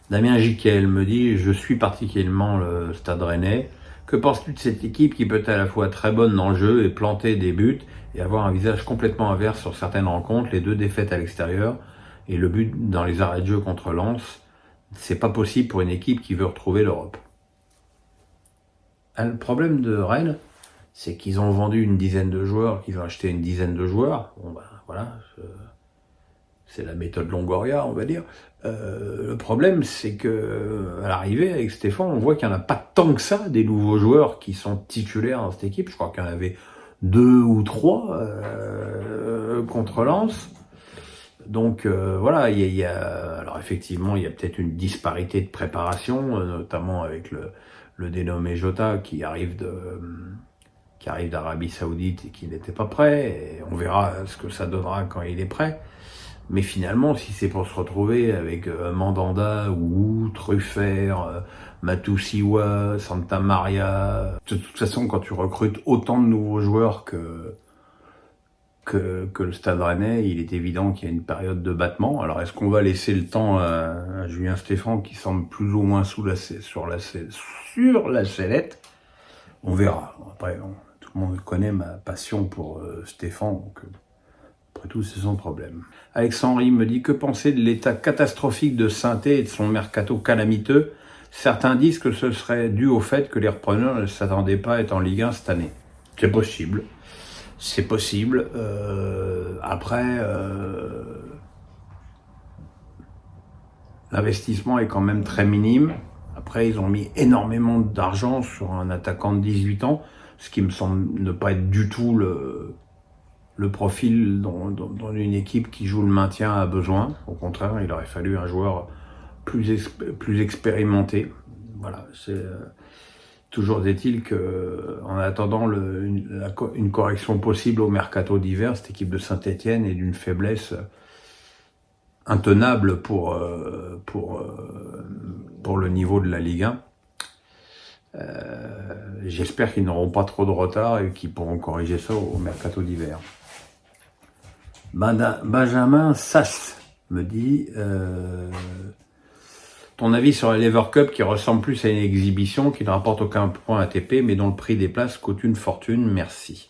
Damien Jiquel me dit « Je suis particulièrement le Stade Rennais. Que penses-tu de cette équipe qui peut être à la fois très bonne dans le jeu et planter des buts et avoir un visage complètement inverse sur certaines rencontres, les 2 défaites à l'extérieur et le but dans les arrêts de jeu contre Lens? C'est pas possible pour une équipe qui veut retrouver l'Europe. » Le problème de Rennes, c'est qu'ils ont vendu une dizaine de joueurs, qu'ils ont acheté une dizaine de joueurs. Bon ben voilà, c'est la méthode Longoria, on va dire. Le problème, c'est que à l'arrivée, avec Stéphane, on voit qu'il n'y en a pas tant que ça, des nouveaux joueurs qui sont titulaires dans cette équipe. Je crois qu'il y en avait 2 ou 3 contre Lens. Donc voilà, alors effectivement, il y a peut-être une disparité de préparation, notamment avec le dénommé Jota qui arrive d'Arabie Saoudite et qui n'était pas prêt. Et on verra ce que ça donnera quand il est prêt. Mais finalement, si c'est pour se retrouver avec Mandanda ou Truffert, Matusiwa, Santa Maria, de toute façon, quand tu recrutes autant de nouveaux joueurs que le Stade Rennais, il est évident qu'il y a une période de battement. Alors, est-ce qu'on va laisser le temps à Julien Stéphan, qui semble plus ou moins sur la sellette? On verra. Après, tout le monde connaît ma passion pour Stéphan, donc après tout, c'est son problème. Alex Henry me dit « Que penser de l'état catastrophique de Saint-Étienne et de son mercato calamiteux? Certains disent que ce serait dû au fait que les repreneurs ne s'attendaient pas à être en Ligue 1 cette année. » C'est possible. C'est possible. Après, l'investissement est quand même très minime. Après, ils ont mis énormément d'argent sur un attaquant de 18 ans, ce qui me semble ne pas être du tout le profil dont une équipe qui joue le maintien a besoin. Au contraire, il aurait fallu un joueur plus expérimenté. Voilà, c'est toujours est-il que, en attendant une correction possible au mercato d'hiver, cette équipe de Saint-Étienne est d'une faiblesse intenable pour le niveau de la Ligue 1. J'espère qu'ils n'auront pas trop de retard et qu'ils pourront corriger ça au mercato d'hiver. Benjamin Sass me dit ton avis sur la Lever Cup qui ressemble plus à une exhibition qui ne rapporte aucun point ATP mais dont le prix des places coûte une fortune, merci.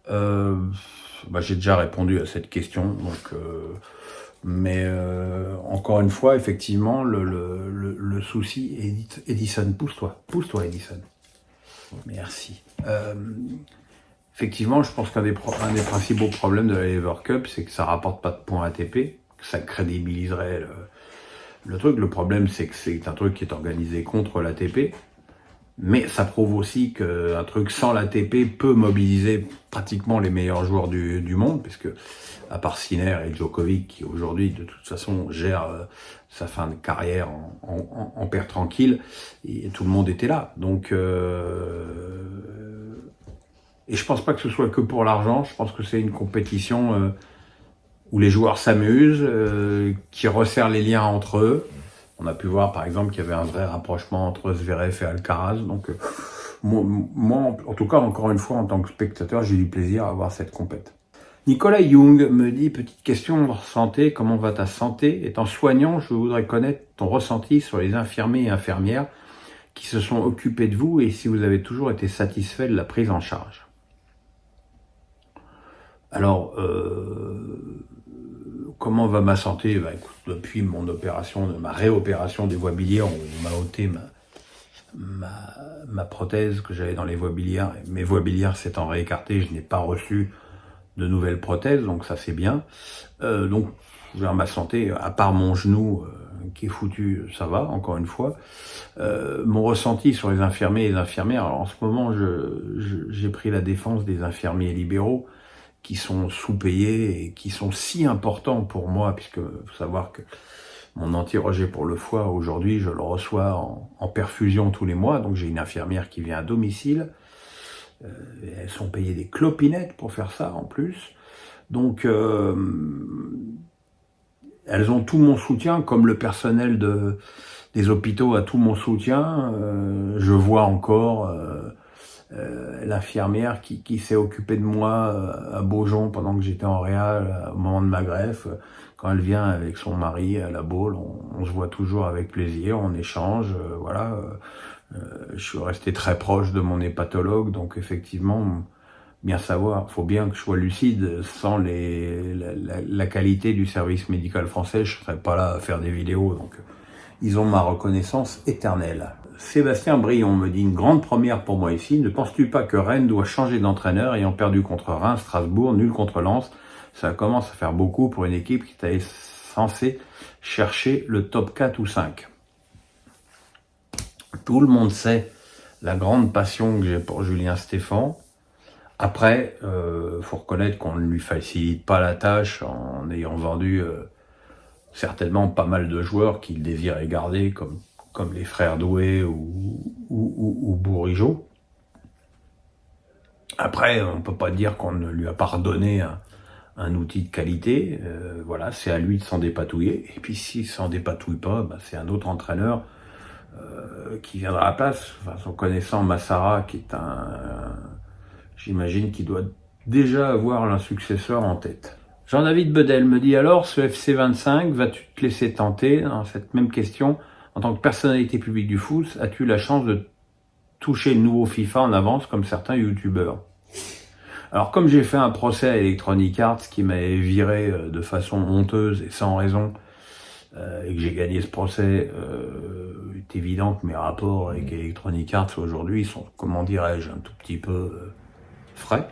J'ai déjà répondu à cette question, donc mais encore une fois, effectivement, le souci, Edison, pousse-toi Edison. Merci. Effectivement, je pense qu'un des principaux problèmes de la Lever Cup, c'est que ça rapporte pas de points ATP, que ça crédibiliserait le truc. Le problème, c'est que c'est un truc qui est organisé contre l'ATP, mais ça prouve aussi qu'un truc sans l'ATP peut mobiliser pratiquement les meilleurs joueurs du monde, puisque à part Sinner et Djokovic, qui aujourd'hui, de toute façon, gère sa fin de carrière en père tranquille, et tout le monde était là. Donc, et je pense pas que ce soit que pour l'argent, je pense que c'est une compétition où les joueurs s'amusent, qui resserrent les liens entre eux. On a pu voir par exemple qu'il y avait un vrai rapprochement entre Zverev et Alcaraz. Donc moi, en tout cas, encore une fois, en tant que spectateur, j'ai du plaisir à voir cette compète. Nicolas Young me dit, petite question santé, comment va ta santé? Étant soignant, je voudrais connaître ton ressenti sur les infirmiers et infirmières qui se sont occupés de vous et si vous avez toujours été satisfait de la prise en charge. Alors, comment va ma santé? Écoute, depuis ma réopération des voies biliaires, on m'a ôté ma prothèse que j'avais dans les voies biliaires. Mes voies biliaires s'étant réécartées, je n'ai pas reçu de nouvelles prothèses, donc ça c'est bien. Donc, ma santé, à part mon genou qui est foutu, ça va, encore une fois. Mon ressenti sur les infirmiers et les infirmières, alors en ce moment, j'ai pris la défense des infirmiers libéraux, qui sont sous-payés et qui sont si importants pour moi, puisque faut savoir que mon anti-rejet pour le foie, aujourd'hui, je le reçois en perfusion tous les mois, donc j'ai une infirmière qui vient à domicile, elles sont payées des clopinettes pour faire ça en plus, donc elles ont tout mon soutien, comme le personnel des hôpitaux a tout mon soutien. Je vois encore l'infirmière qui s'est occupée de moi à Beaujon pendant que j'étais en réal au moment de ma greffe. Quand elle vient avec son mari à la Baule, on se voit toujours avec plaisir, on échange, voilà. Je suis resté très proche de mon hépatologue, donc effectivement, bien savoir, faut bien que je sois lucide. Sans la qualité du service médical français, je serais pas là à faire des vidéos, donc ils ont ma reconnaissance éternelle. Sébastien Brion me dit une grande première pour moi ici. Ne penses-tu pas que Rennes doit changer d'entraîneur ayant perdu contre Reims, Strasbourg, nul contre Lens? Ça commence à faire beaucoup pour une équipe qui était censée chercher le top 4 ou 5. Tout le monde sait la grande passion que j'ai pour Julien Stéphan. Après, faut reconnaître qu'on ne lui facilite pas la tâche en ayant vendu certainement pas mal de joueurs qu'il désirait garder, comme les frères Doué ou Bourigeaud. Après, on peut pas dire qu'on ne lui a pas redonné un outil de qualité. Voilà, c'est à lui de s'en dépatouiller. Et puis s'il s'en dépatouille pas, c'est un autre entraîneur qui viendra à la place. Enfin, son connaissant Massara, qui est j'imagine qu'il doit déjà avoir un successeur en tête. Jean-David Bedel me dit alors, ce FC25, vas-tu te laisser tenter dans cette même question? En tant que personnalité publique du foot, as-tu la chance de toucher le nouveau FIFA en avance comme certains youtubeurs? Alors comme j'ai fait un procès à Electronic Arts qui m'avait viré de façon honteuse et sans raison, et que j'ai gagné ce procès, il est évident que mes rapports avec Electronic Arts aujourd'hui sont, comment dirais-je, un tout petit peu frais.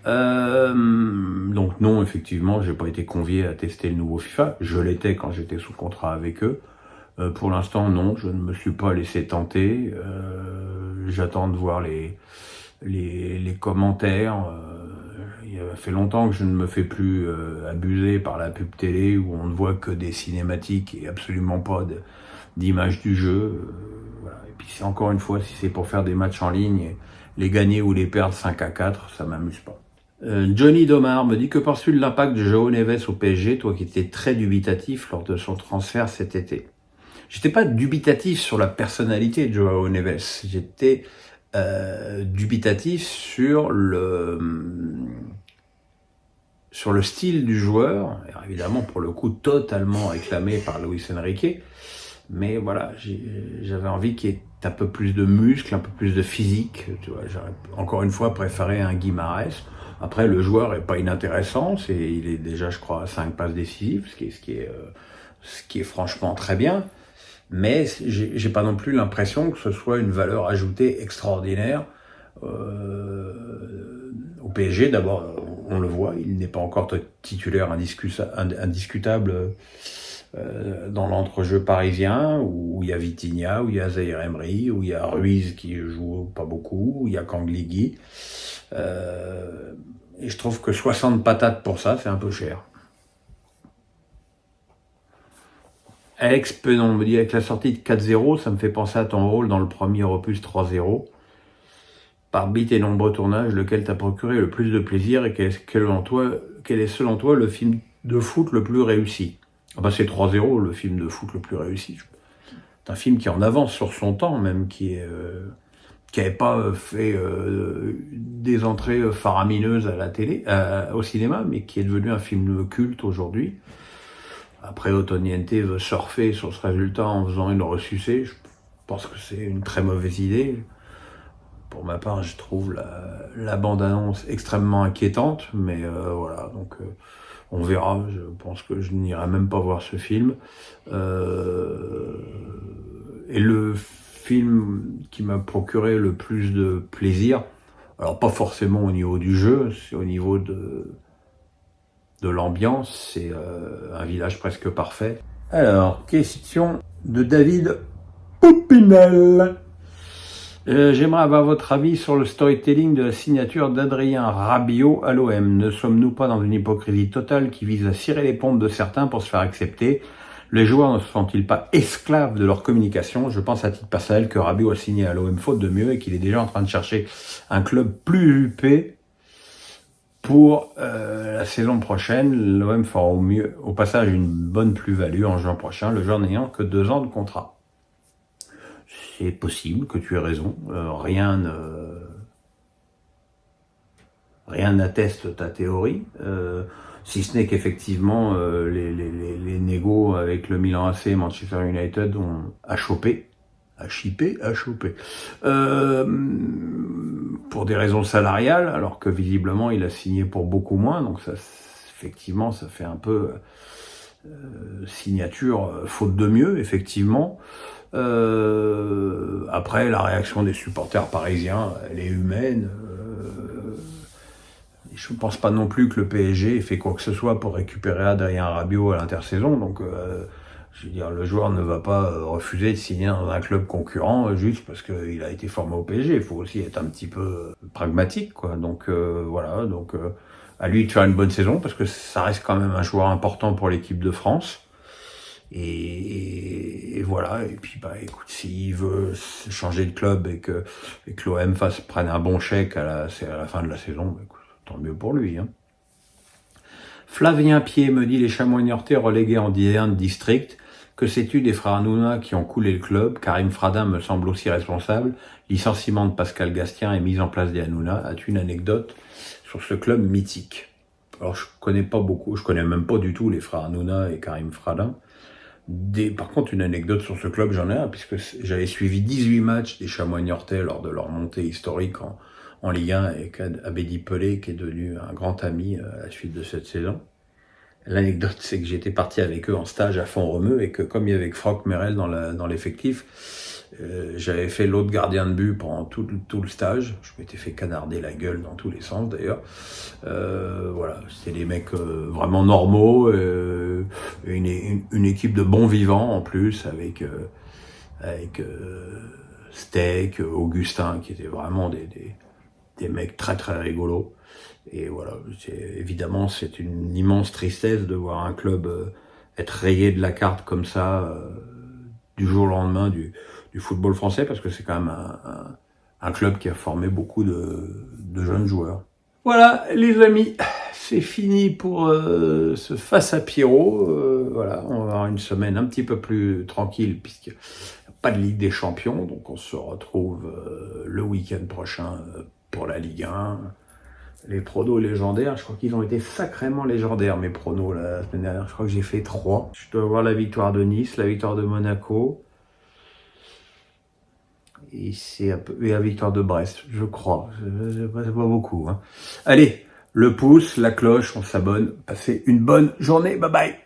Donc non, effectivement, j'ai pas été convié à tester le nouveau FIFA. Je l'étais quand j'étais sous contrat avec eux. Pour l'instant, non, je ne me suis pas laissé tenter. J'attends de voir les commentaires. Il a fait longtemps que je ne me fais plus abuser par la pub télé où on ne voit que des cinématiques et absolument pas d'image du jeu. Voilà. Et puis c'est encore une fois, si c'est pour faire des matchs en ligne, les gagner ou les perdre 5-4, ça m'amuse pas. Johnny Domar me dit que penses-tu de l'impact de João Neves au PSG, toi qui étais très dubitatif lors de son transfert cet été? J'étais pas dubitatif sur la personnalité de João Neves, j'étais dubitatif sur le style du joueur, évidemment pour le coup totalement réclamé par Luis Enrique, mais voilà, j'avais envie qu'il y ait un peu plus de muscles, un peu plus de physique, tu vois, j'aurais encore une fois préféré un Guimarães. Après, le joueur est pas inintéressant, il est déjà, je crois, à 5 passes décisives, ce qui est franchement très bien, mais j'ai pas non plus l'impression que ce soit une valeur ajoutée extraordinaire au PSG. D'abord, on le voit, il n'est pas encore titulaire indiscutable dans l'entrejeu parisien, où il y a Vitinha, où il y a Zaïre Emery, où il y a Ruiz qui joue pas beaucoup, où il y a Kangligi. Et je trouve que 60 patates pour ça, c'est un peu cher. Alex Penon me dit, avec la sortie de 4-0, ça me fait penser à ton rôle dans le premier opus 3-0. Par bits et nombreux tournages, lequel t'a procuré le plus de plaisir et quel est selon toi le film de foot le plus réussi? C'est 3-0, le film de foot le plus réussi. C'est un film qui est en avance sur son temps, même qui n'avait pas fait des entrées faramineuses à la télé, au cinéma, mais qui est devenu un film culte aujourd'hui. Après, Otoniente veut surfer sur ce résultat en faisant une ressucée. Je pense que c'est une très mauvaise idée. Pour ma part, je trouve la bande-annonce extrêmement inquiétante, mais voilà, donc on verra. Je pense que je n'irai même pas voir ce film. Et le film qui m'a procuré le plus de plaisir, alors pas forcément au niveau du jeu, c'est au niveau de l'ambiance, c'est Un village presque parfait. Alors, question de David Poupinel. J'aimerais avoir votre avis sur le storytelling de la signature d'Adrien Rabiot à l'OM. Ne sommes-nous pas dans une hypocrisie totale qui vise à cirer les pompes de certains pour se faire accepter? Les joueurs ne sont-ils pas esclaves de leur communication? Je pense à titre personnel que Rabiot a signé à l'OM faute de mieux et qu'il est déjà en train de chercher un club plus huppé pour la saison prochaine. L'OM fera au passage une bonne plus-value en juin prochain, le joueur n'ayant que 2 ans de contrat. C'est possible que tu aies raison, rien rien n'atteste ta théorie, si ce n'est qu'effectivement les négos avec le Milan AC et Manchester United ont achoppé, pour des raisons salariales, alors que visiblement il a signé pour beaucoup moins, donc ça, effectivement, ça fait un peu signature faute de mieux, effectivement. Après, la réaction des supporters parisiens, elle est humaine. Je ne pense pas non plus que le PSG ait fait quoi que ce soit pour récupérer Adrien Rabiot à l'intersaison. Donc, je veux dire, le joueur ne va pas refuser de signer dans un club concurrent juste parce qu'il a été formé au PSG. Il faut aussi être un petit peu pragmatique, quoi. Donc voilà. Donc à lui de faire une bonne saison parce que ça reste quand même un joueur important pour l'équipe de France. Et voilà. Et puis bah écoute, s'il veut changer de club et que l'OM prenne un bon chèque à la fin de la saison, bah, écoute, tant mieux pour lui. Hein. Flavien Pied me dit les Chamois niortais relégués en D1 district. Que sais-tu des frères Nouna qui ont coulé le club? Karim Fradin me semble aussi responsable. Licenciement de Pascal Gastien et mise en place des Hanouna. As-tu une anecdote sur ce club mythique? Alors je connais pas beaucoup, je connais même pas du tout les frères Hanouna et Karim Fradin. Par contre, une anecdote sur ce club, j'en ai un, puisque j'avais suivi 18 matchs des Chamois niortais lors de leur montée historique en Ligue 1 avec Abedi Pelé, qui est devenu un grand ami à la suite de cette saison. L'anecdote, c'est que j'étais parti avec eux en stage à Font-Romeu et que comme il y avait Franck Merel dans l'effectif, j'avais fait l'autre gardien de but pendant tout le stage. Je m'étais fait canarder la gueule dans tous les sens d'ailleurs. Voilà, c'était des mecs vraiment normaux, une équipe de bons vivants en plus avec Steak, Augustin qui étaient vraiment des mecs très très rigolos. Et voilà, évidemment, c'est une immense tristesse de voir un club être rayé de la carte comme ça du jour au lendemain du football français, parce que c'est quand même un club qui a formé beaucoup de jeunes joueurs. Voilà, les amis, c'est fini pour ce Face à Pierrot. Voilà, on va avoir une semaine un petit peu plus tranquille, puisqu'il n'y a pas de Ligue des Champions, donc on se retrouve le week-end prochain pour la Ligue 1. Les pronos légendaires, je crois qu'ils ont été sacrément légendaires, mes pronos, la semaine dernière. Je crois que j'ai fait 3. Je dois avoir la victoire de Nice, la victoire de Monaco. Et la victoire de Brest, je crois. C'est pas beaucoup. Hein. Allez, le pouce, la cloche, on s'abonne. Passez une bonne journée. Bye bye.